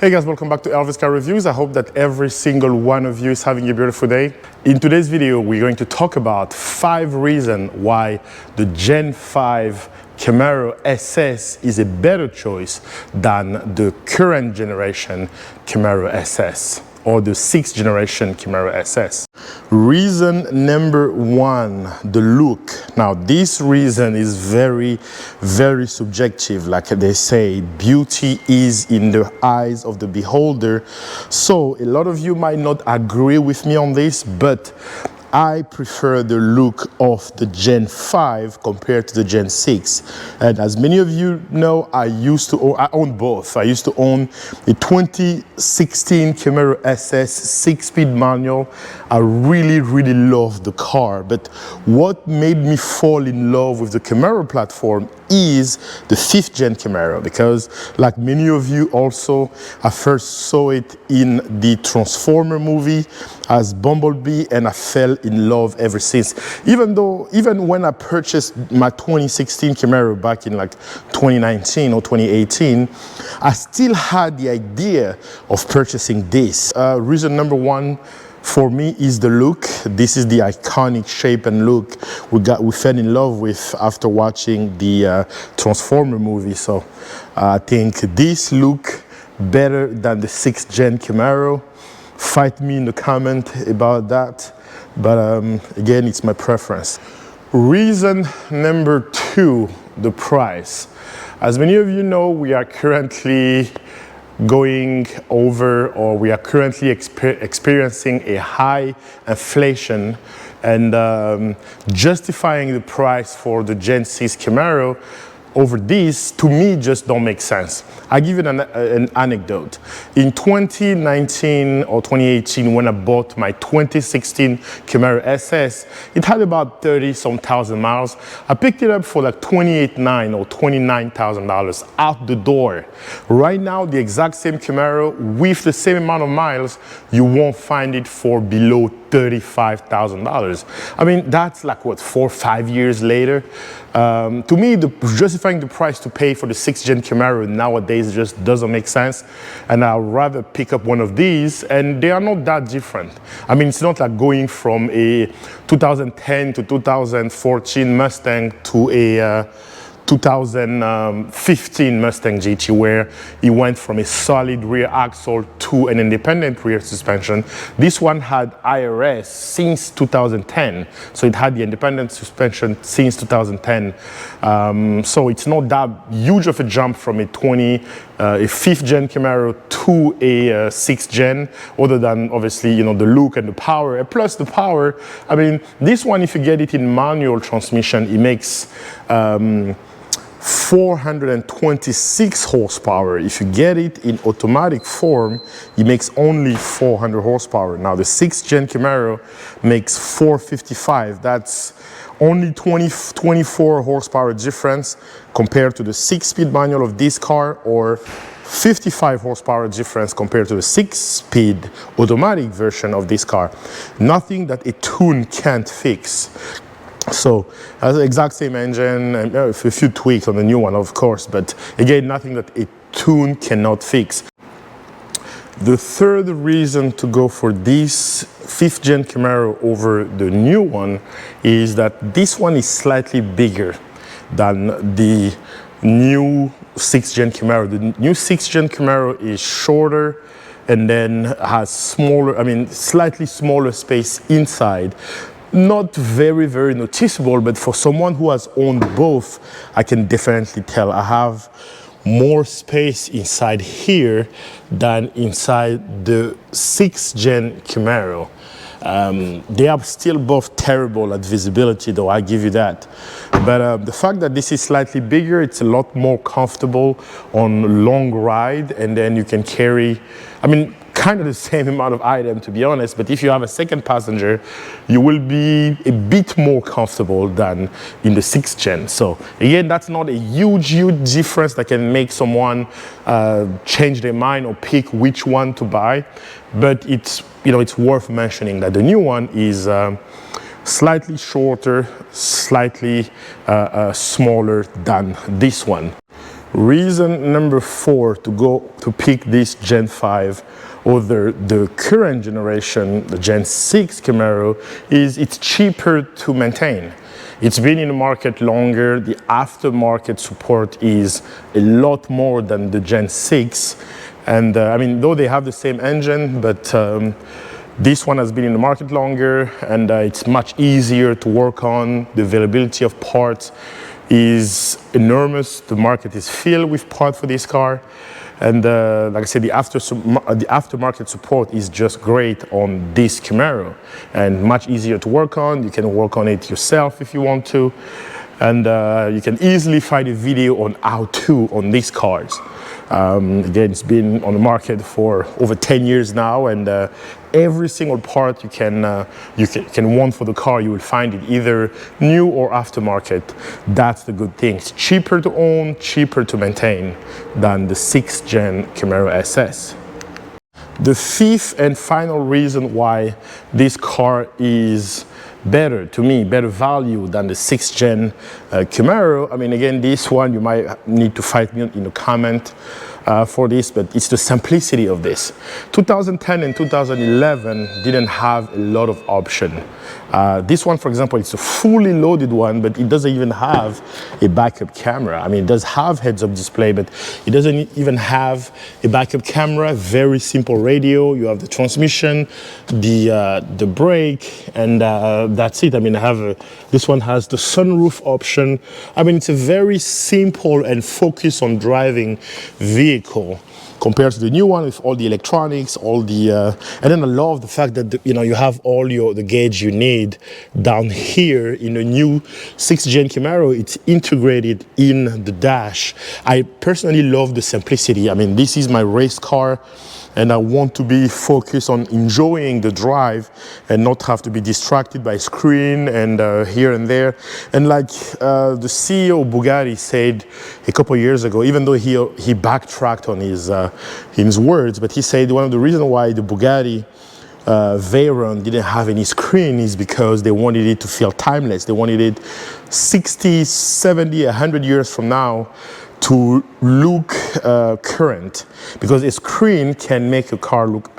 Hey guys, welcome back to Elvis Car Reviews. I hope that every single one of you is having a beautiful day. In today's video, we're going to talk about 5 reasons why the Gen 5 Camaro SS is a better choice than the current generation Camaro SS or the 6th generation Camaro SS. Reason number 1, the look. Now this reason is very subjective. Like they say, beauty is in the eyes of the beholder. So a lot of you might not agree with me on this, but I prefer the look of the Gen 5 compared to the Gen 6. And as many of you know, I own both. I used to own a 2016 Camaro SS 6-speed manual. I really love the car. But what made me fall in love with the Camaro platform is the 5th gen Camaro, because like many of you also, I first saw it in the Transformer movie as Bumblebee, and I fell in love ever since. Even when I purchased my 2016 Camaro back in like 2019 or 2018, I still had the idea of purchasing this. Reason number 1 for me is the look. This is the iconic shape and look we fell in love with after watching the Transformer movie. So I think this look better than the 6th gen Camaro. Fight me in the comment about that, but again, it's my preference. Reason number 2, the price. As many of you know, we are currently going over, or we are currently experiencing a high inflation, and justifying the price for the Gen 6 Camaro over this, to me, just don't make sense. I give you an anecdote. In 2019 or 2018, when I bought my 2016 Camaro SS, it had about 30-some thousand miles. I picked it up for like $28,900 or $29,000 out the door. Right now, the exact same Camaro with the same amount of miles, you won't find it for below $35,000. I mean, that's like what, 4 or 5 years later. To me, justifying the price to pay for the 6th gen Camaro nowadays just doesn't make sense, and I'd rather pick up one of these, and they are not that different. I mean, it's not like going from a 2010 to 2014 Mustang to a 2015 Mustang GT, where it went from a solid rear axle to an independent rear suspension. This one had IRS since 2010, so it had the independent suspension since 2010. So it's not that huge of a jump from a 5th gen Camaro to a 6th gen, other than obviously, you know, the look and the power. And plus the power, I mean, this one, if you get it in manual transmission, it makes 426 horsepower. If you get it in automatic form, it makes only 400 horsepower. Now the 6th gen Camaro makes 455. That's only 24 horsepower difference compared to the 6-speed manual of this car, or 55 horsepower difference compared to the 6-speed automatic version of this car. Nothing that a tune can't fix. So has the exact same engine and a few tweaks on the new one, of course, but again, nothing that a tune cannot fix. The third reason to go for this 5th gen Camaro over the new one is that this one is slightly bigger than the new 6th gen Camaro. The new 6th gen Camaro is shorter and then has slightly smaller space inside. Not very noticeable, but for someone who has owned both, I can definitely tell. I have more space inside here than inside the 6th gen Camaro. They are still both terrible at visibility, though, I give you that. But the fact that this is slightly bigger, it's a lot more comfortable on long ride, and then you can carry, I mean, kind of the same amount of item, to be honest, but if you have a second passenger, you will be a bit more comfortable than in the 6th gen. So again, that's not a huge difference that can make someone change their mind or pick which one to buy, but it's, you know, it's worth mentioning that the new one is slightly shorter, slightly smaller than this one. Reason number 4 to pick this Gen 5 over the current generation, the Gen 6 Camaro, is it's cheaper to maintain. It's been in the market longer. The aftermarket support is a lot more than the Gen 6. And I mean, though they have the same engine, but this one has been in the market longer, and it's much easier to work on. The availability of parts is enormous. The market is filled with parts for this car. And like I said, the aftermarket support is just great on this Camaro and much easier to work on. You can work on it yourself if you want to. And you can easily find a video on how to on these cars. Again, it's been on the market for over 10 years now, and every single part you can want for the car, you will find it either new or aftermarket. That's the good thing. It's cheaper to own, cheaper to maintain than the 6th gen Camaro SS. The 5th and final reason why this car is better, to me, better value than the 6th gen Camaro. I mean, again, this one, you might need to fight me in the comment for this, but it's the simplicity of this. 2010 and 2011 didn't have a lot of option. This one, for example, it's a fully loaded one, but it doesn't even have a backup camera. I mean, it does have heads-up display, but it doesn't even have a backup camera. Very simple radio. You have the transmission, the brake, and that's it. I mean, this one has the sunroof option. I mean, it's a very simple and focused on driving vehicle compared to the new one with all the electronics, all the and then I love the fact that you have all the gauge you need down here. In the new 6th gen Camaro, it's integrated in the dash. I personally love the simplicity. I mean, this is my race car, and I want to be focused on enjoying the drive and not have to be distracted by screen and here and there. And like the CEO of Bugatti said a couple of years ago, even though he backtracked on his words, but he said one of the reasons why the Bugatti Veyron didn't have any screen is because they wanted it to feel timeless. They wanted it 60, 70, 100 years from now to look current, because a screen can make a car look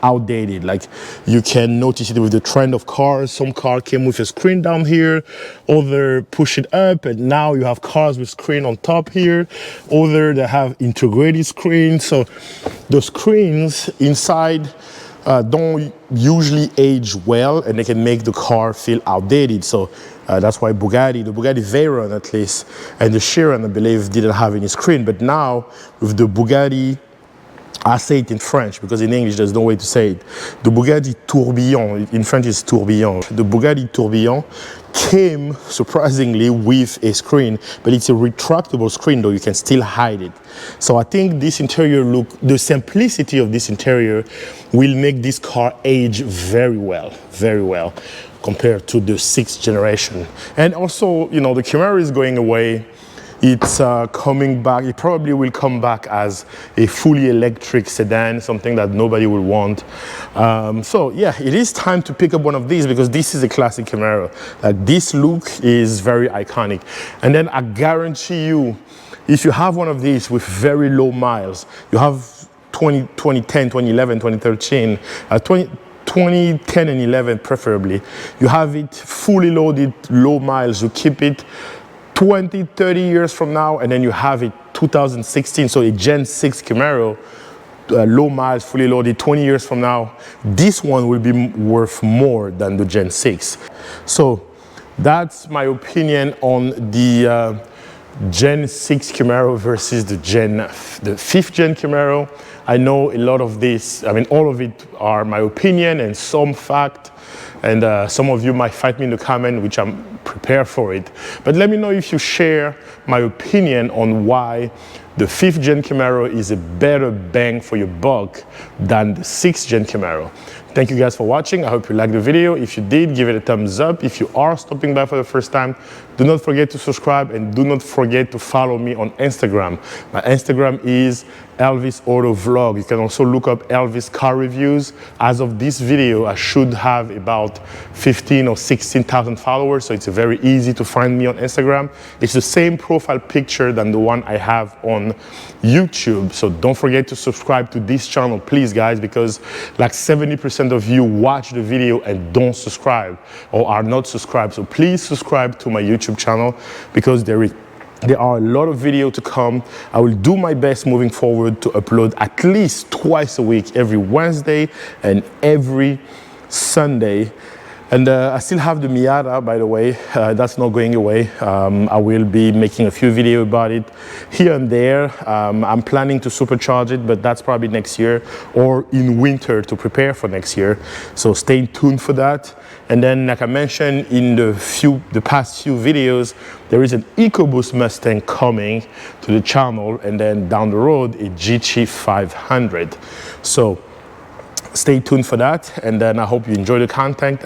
outdated. Like, you can notice it with the trend of cars. Some car came with a screen down here, other push it up, and now you have cars with screen on top here, other that have integrated screens. So the screens inside don't usually age well, and they can make the car feel outdated. So that's why the Bugatti Veyron at least, and the Chiron, I believe, didn't have any screen. But now with the Bugatti, I say it in French because in English there's no way to say it. The Bugatti Tourbillon, in French is Tourbillon. The Bugatti Tourbillon came surprisingly with a screen, but it's a retractable screen, though you can still hide it. So I think this interior look, the simplicity of this interior will make this car age very well compared to the 6th generation. And also, the Camaro is going away. It's coming back. It probably will come back as a fully electric sedan, something that nobody will want. So yeah, it is time to pick up one of these, because this is a classic Camaro. This look is very iconic. And then I guarantee you, if you have one of these with very low miles, you have 2010, 2011, 2013, 2010 and 11 preferably, you have it fully loaded, low miles, you keep it 20, 30 years from now, and then you have it 2016, so a Gen 6 Camaro, low miles, fully loaded, 20 years from now, this one will be worth more than the Gen 6. So that's my opinion on the Gen 6 Camaro versus the 5th gen Camaro. I know a lot of this, I mean, all of it are my opinion and some fact, and some of you might fight me in the comment, which I'm prepared for it. But let me know if you share my opinion on why the 5th gen Camaro is a better bang for your buck than the 6th gen Camaro. Thank you guys for watching. I hope you liked the video. If you did, give it a thumbs up. If you are stopping by for the first time, do not forget to subscribe and do not forget to follow me on Instagram. My Instagram is Elvis Auto Vlog. You can also look up Elvis car reviews. As of this video, I should have about 15 or 16,000 followers, so it's very easy to find me on Instagram. It's the same profile picture than the one I have on YouTube, so don't forget to subscribe to this channel, please guys, because like 70% of you watch the video and don't subscribe or are not subscribed. So please subscribe to my YouTube channel because there are a lot of videos to come. I will do my best moving forward to upload at least twice a week, every Wednesday and every Sunday. And I still have the Miata, by the way. That's not going away. I will be making a few videos about it here and there. I'm planning to supercharge it, but that's probably next year or in winter to prepare for next year. So stay tuned for that. And then, like I mentioned in the past few videos, there is an EcoBoost Mustang coming to the channel, and then down the road, a GT 500. So stay tuned for that, and then I hope you enjoy the content.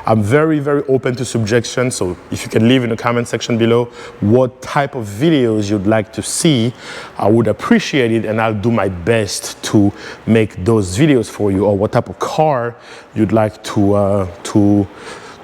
I'm very, very open to suggestions, so if you can leave in the comment section below what type of videos you'd like to see, I would appreciate it, and I'll do my best to make those videos for you, or what type of car you'd like to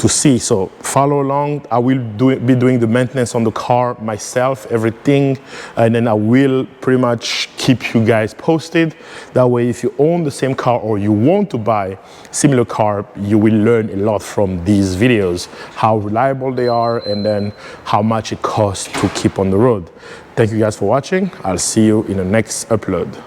see. So follow along. I will be doing the maintenance on the car myself, everything, and then I will pretty much keep you guys posted. That way, if you own the same car or you want to buy similar car, you will learn a lot from these videos, how reliable they are, and then how much it costs to keep on the road. Thank you guys for watching. I'll see you in the next upload.